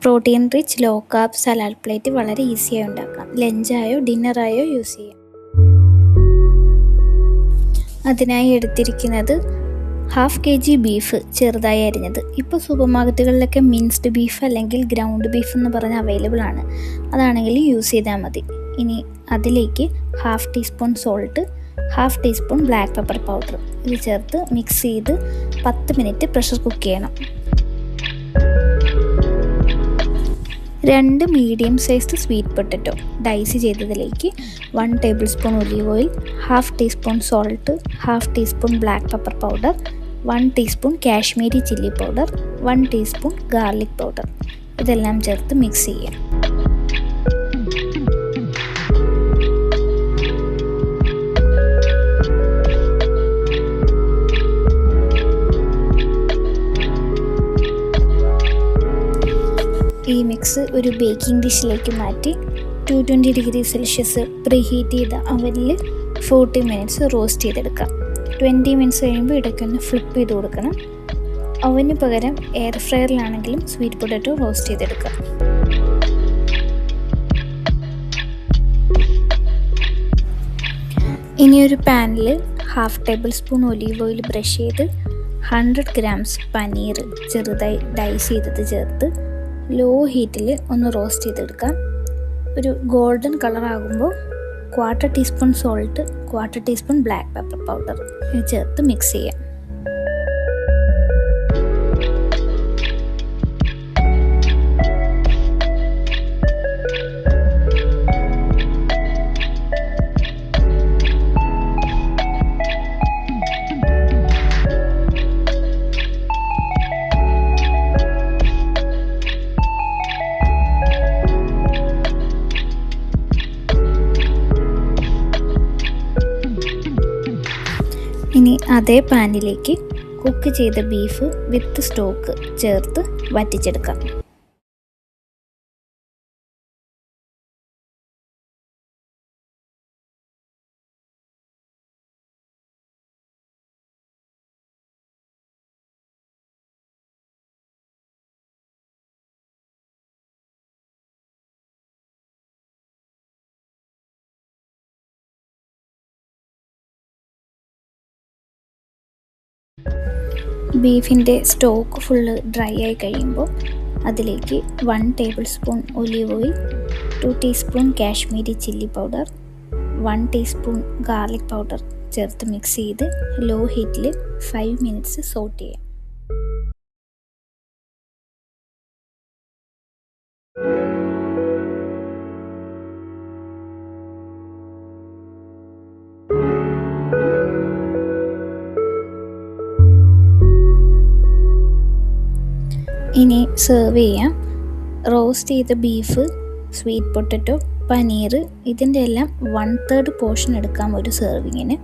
Protein rich low carb salad plate വളരെ ഈസിയായി ഉണ്ടാക്കാം. ലഞ്ചായോ ഡിന്നറായോ യൂസ് ചെയ്യാം. അതിനായി എടുത്തിരിക്കുന്നത് 1/2 kg ബീഫ് ചെറുതായി അരിഞ്ഞത്. ഇപ്പോൾ സൂപ്പർ മാർക്കറ്റുകളിലൊക്കെ മിൻസ്ഡ് ബീഫ് അല്ലെങ്കിൽ ഗ്രൗണ്ട് ബീഫ് എന്ന് പറഞ്ഞ് അവൈലബിൾ ആണ്. അതാണെങ്കിൽ യൂസ് ചെയ്താൽ മതി. ഇനി അതിലേക്ക് 1/2 teaspoon salt, 1/2 teaspoon black pepper powder ഇത് ചേർത്ത് മിക്സ് ചെയ്ത് 10 മിനിറ്റ് പ്രഷർ കുക്ക് ചെയ്യണം. 2 medium sized sweet potato dice ചെയ്തതിലേക്ക് 1 tablespoon olive oil, 1/2 teaspoon salt, 1/2 teaspoon black pepper powder, 1 teaspoon Kashmiri chilli powder, 1 teaspoon garlic powder ഇതെല്ലാം ചേർത്ത് mix ചെയ്യാം. ഈ mix ഒരു ബേക്കിംഗ് ഡിഷിലേക്ക് മാറ്റി 220°C പ്രീഹീറ്റ് ചെയ്ത അവനിൽ 40 മിനിറ്റ്സ് റോസ്റ്റ് ചെയ്തെടുക്കാം. 20 മിനിറ്റ്സ് കഴിയുമ്പോൾ ഇടയ്ക്കൊന്ന് ഫ്ലിപ്പ് ചെയ്ത് കൊടുക്കണം. അവന് പകരം എയർ ഫ്രയറിലാണെങ്കിലും സ്വീറ്റ് പൊട്ടറ്റോ റോസ്റ്റ് ചെയ്തെടുക്കാം. ഇനി ഒരു പാനിൽ 1/2 table spoon olive oil brush ചെയ്ത് 100 ഗ്രാംസ് പനീർ ചെറുതായി ഡൈസ് ചെയ്തത് ചേർത്ത് ലോ ഹീറ്റിൽ ഒന്ന് റോസ്റ്റ് ചെയ്തെടുക്കാം. ഒരു ഗോൾഡൻ കളർ ആകുമ്പോൾ 1/4 teaspoon salt, 1/4 teaspoon black pepper powder ഇത് ചേർത്ത് മിക്സ് ചെയ്യാം. ഇനി അതേ പാനിലേക്ക് കുക്ക് ചെയ്ത ബീഫ് വിത്ത് സ്റ്റോക്ക് ചേർത്ത് വറ്റിച്ചെടുക്കാം. ബീഫിൻ്റെ സ്റ്റോക്ക് ഫുള്ള് ഡ്രൈ ആയി കഴിയുമ്പോൾ അതിലേക്ക് 1 tablespoon olive oil, 2 teaspoon Kashmiri chilli powder, 1 teaspoon garlic powder ചേർത്ത് മിക്സ് ചെയ്ത് ലോ ഹീറ്റിൽ 5 മിനിറ്റ്സ് സോട്ട് ചെയ്യാം. ഇനി സെർവ് ചെയ്യാം. റോസ്റ്റ് ചെയ്ത ബീഫ്, സ്വീറ്റ് പൊട്ടറ്റോ, പനീർ ഇതിൻ്റെ എല്ലാം 1/3 പോർഷൻ എടുക്കാം ഒരു സെർവിങ്ങിന്.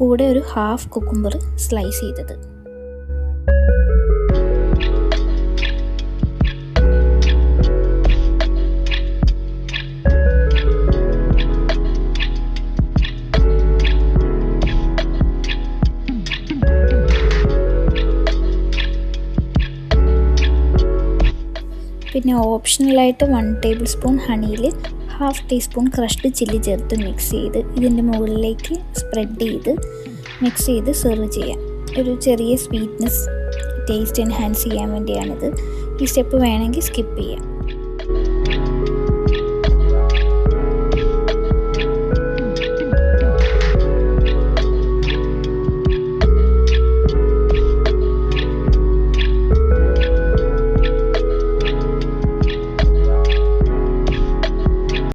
കൂടെ ഒരു 1/2 കുക്കുംബർ സ്ലൈസ് ചെയ്തത്. പിന്നെ ഓപ്ഷണലായിട്ട് 1 ടേബിൾ സ്പൂൺ ഹണിയിൽ 1/2 ടീസ്പൂൺ ക്രഷ്ഡ് ചില്ലി ചേർത്ത് മിക്സ് ചെയ്ത് ഇതിൻ്റെ മുകളിലേക്ക് സ്പ്രെഡ് ചെയ്ത് മിക്സ് ചെയ്ത് സെർവ് ചെയ്യാം. ഒരു ചെറിയ സ്വീറ്റ്നെസ് ടേസ്റ്റ് എൻഹാൻസ് ചെയ്യാൻ വേണ്ടിയാണിത്. ഈ സ്റ്റെപ്പ് വേണമെങ്കിൽ സ്കിപ്പ് ചെയ്യാം.